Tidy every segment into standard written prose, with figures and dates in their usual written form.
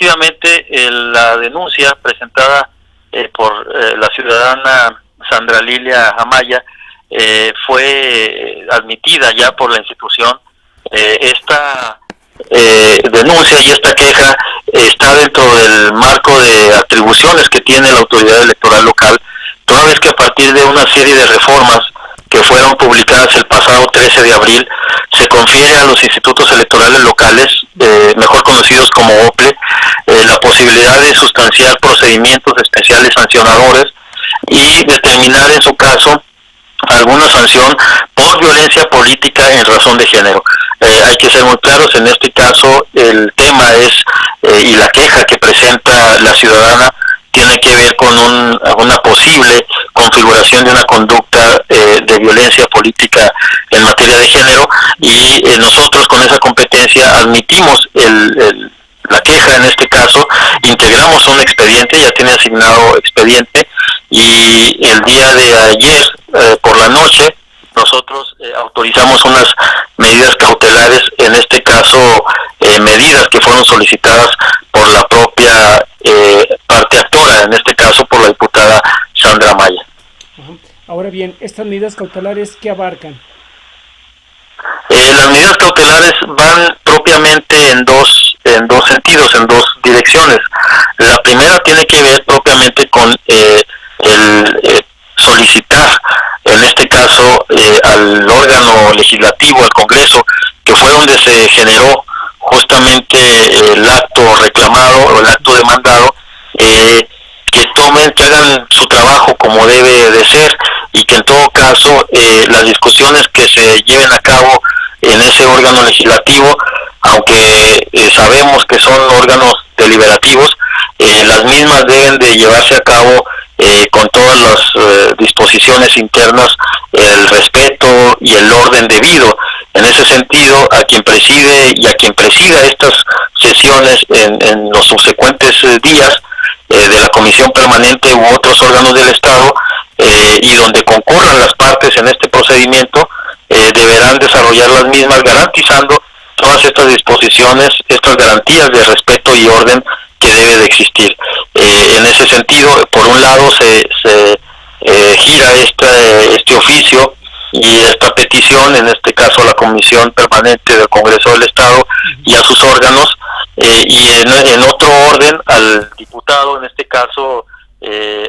efectivamente, la denuncia presentada por la ciudadana Sandra Lilia Amaya fue admitida ya por la institución. Esta denuncia y esta queja está dentro del marco de atribuciones que tiene la autoridad electoral local, toda vez que a partir de una serie de reformas que fueron publicadas el pasado 13 de abril, se confiere a los institutos electorales locales, mejor conocidos como OPLE, la posibilidad de sustanciar procedimientos especiales sancionadores y determinar en su caso alguna sanción por violencia política en razón de género. Hay que ser muy claros, en este caso el tema es, y la queja que presenta la ciudadana, tiene que ver con una posible configuración de una conducta de violencia política en materia de género, y nosotros con esa competencia admitimos la queja en este caso, integramos un expediente, ya tiene asignado expediente, y el día de ayer por la noche nosotros autorizamos unas medidas cautelares, en este caso medidas que fueron solicitadas por la propia parte actora, en este caso por la diputada Sandra Amaya. Ahora bien, ¿estas medidas cautelares qué abarcan? Las medidas cautelares van propiamente en dos sentidos, en dos direcciones. La primera tiene que ver propiamente con el solicitar, en este caso al órgano legislativo, al Congreso, que fue donde se generó justamente el acto reclamado o el acto demandado, que hagan su trabajo como debe de ser, y que en todo caso las discusiones que se lleven a cabo en ese órgano legislativo, aunque sabemos que son órganos deliberativos, las mismas deben de llevarse a cabo con todas las disposiciones internas, el respeto y el orden debido. En ese sentido, a quien preside y a quien presida estas sesiones en los subsecuentes días de la Comisión Permanente u otros órganos del Estado, y donde concurran las partes en este procedimiento, deberán desarrollar las mismas, garantizando todas estas disposiciones, estas garantías de respeto y orden que debe de existir. En ese sentido, por un lado se gira este oficio y esta petición, en este caso a la Comisión Permanente del Congreso del Estado y a sus órganos, y en otro orden al diputado, en este caso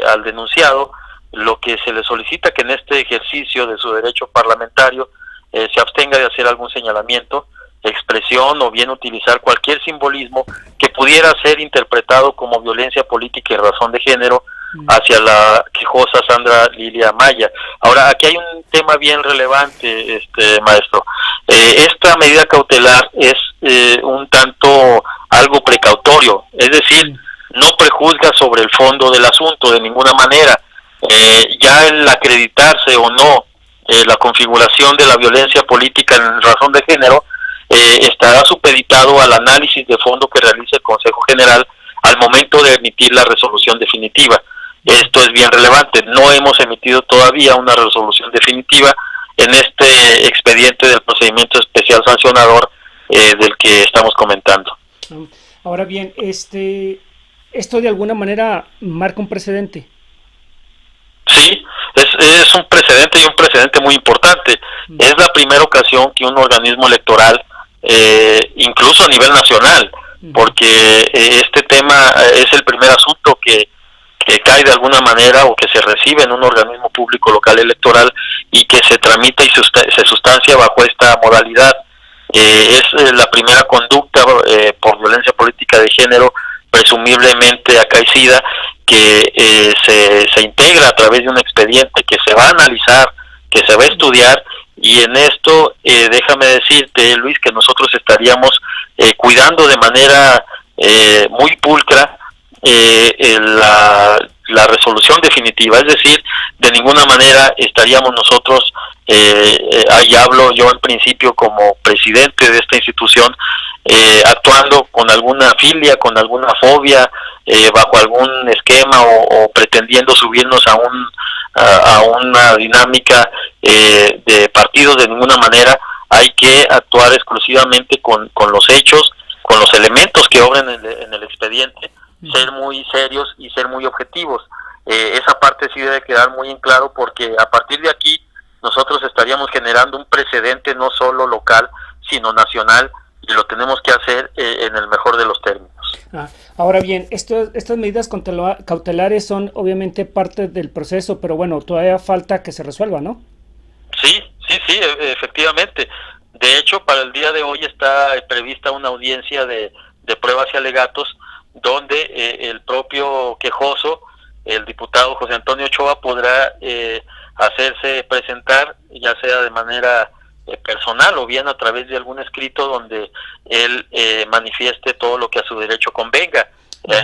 al denunciado, lo que se le solicita que en este ejercicio de su derecho parlamentario se abstenga de hacer algún señalamiento, expresión o bien utilizar cualquier simbolismo que pudiera ser interpretado como violencia política y razón de género hacia la quejosa Sandra Lilia Amaya. Ahora, aquí hay un tema bien relevante, maestro. Esta medida cautelar es un tanto algo precautorio, es decir, no prejuzga sobre el fondo del asunto de ninguna manera. Ya el acreditarse o no la configuración de la violencia política en razón de género estará supeditado al análisis de fondo que realice el Consejo General al momento de emitir la resolución definitiva. Esto es bien relevante. No hemos emitido todavía una resolución definitiva en este expediente del procedimiento especial sancionador del que estamos comentando. Ahora bien, esto de alguna manera marca un precedente. Sí, es un precedente, y un precedente muy importante. Es la primera ocasión que un organismo electoral, incluso a nivel nacional, porque este tema es el primer asunto que cae de alguna manera o que se recibe en un organismo público local electoral y que se tramita y se sustancia bajo esta modalidad. Es la primera conducta por violencia política de género presumiblemente acaecida, que se integra a través de un expediente que se va a analizar, que se va a estudiar, y en esto déjame decirte, Luis, que nosotros estaríamos cuidando de manera muy pulcra la resolución definitiva, es decir, de ninguna manera estaríamos nosotros, ahí hablo yo en principio como presidente de esta institución, actuando con alguna filia, con alguna fobia, bajo algún esquema o pretendiendo subirnos a una dinámica de partidos. De ninguna manera. Hay que actuar exclusivamente con los hechos, con los elementos que obren en el expediente, ser muy serios y ser muy objetivos. Esa parte sí debe quedar muy en claro, porque a partir de aquí nosotros estaríamos generando un precedente no solo local, sino nacional, y lo tenemos que hacer en el mejor de los términos. Ahora bien, estas medidas cautelares son obviamente parte del proceso, pero bueno, todavía falta que se resuelva, ¿no? Sí, efectivamente. De hecho, para el día de hoy está prevista una audiencia de pruebas y alegatos, donde el propio quejoso, el diputado José Antonio Ochoa, podrá hacerse presentar, ya sea de manera personal o bien a través de algún escrito donde él manifieste todo lo que a su derecho convenga,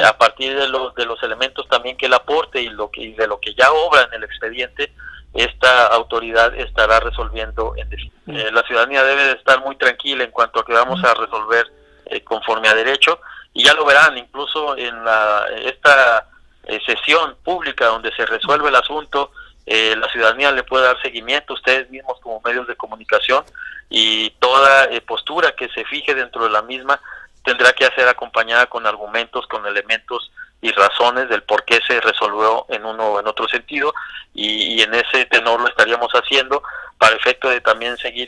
a partir de los elementos también que él aporte y de lo que ya obra en el expediente. Esta autoridad estará resolviendo en definitiva. La ciudadanía debe de estar muy tranquila en cuanto a que vamos a resolver conforme a derecho, y ya lo verán incluso en esta sesión pública donde se resuelve el asunto. La ciudadanía le puede dar seguimiento, ustedes mismos como medios de comunicación, y toda postura que se fije dentro de la misma tendrá que ser acompañada con argumentos, con elementos y razones del por qué se resolvió en uno o en otro sentido, y en ese tenor lo estaríamos haciendo para efecto de también seguir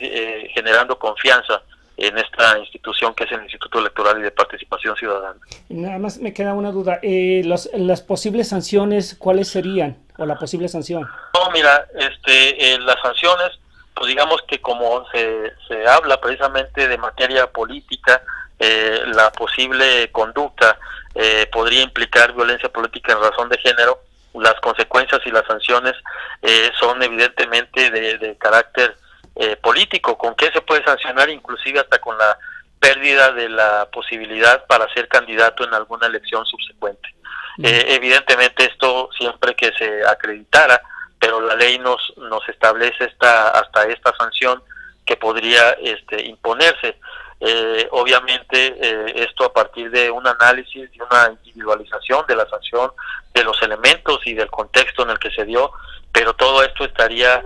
generando confianza en esta institución que es el Instituto Electoral y de Participación Ciudadana. Nada más me queda una duda, las posibles sanciones, ¿cuáles serían? O la posible sanción. No, mira, las sanciones, pues digamos que como se habla precisamente de materia política, la posible conducta podría implicar violencia política en razón de género. Las consecuencias y las sanciones son evidentemente de carácter político. ¿Con qué se puede sancionar? Inclusive hasta con la pérdida de la posibilidad para ser candidato en alguna elección subsecuente. Evidentemente esto siempre que se acreditara, pero la ley nos establece hasta esta sanción que podría imponerse. Obviamente esto a partir de un análisis y una individualización de la sanción, de los elementos y del contexto en el que se dio, pero todo esto estaría,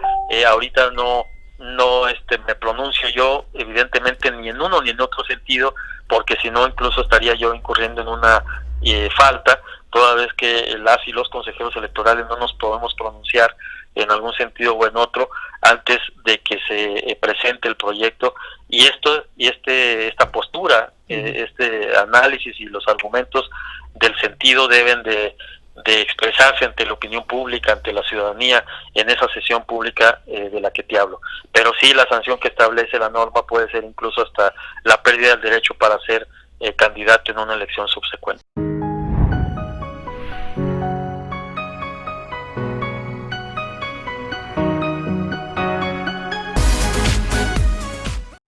ahorita no me pronuncio yo evidentemente ni en uno ni en otro sentido, porque si no incluso estaría yo incurriendo en una falta, toda vez que las y los consejeros electorales no nos podemos pronunciar en algún sentido o en otro antes de que se presente el proyecto, y esta postura, este análisis y los argumentos del sentido deben de expresarse ante la opinión pública, ante la ciudadanía, en esa sesión pública de la que te hablo. Pero sí, la sanción que establece la norma puede ser incluso hasta la pérdida del derecho para ser candidato en una elección subsecuente.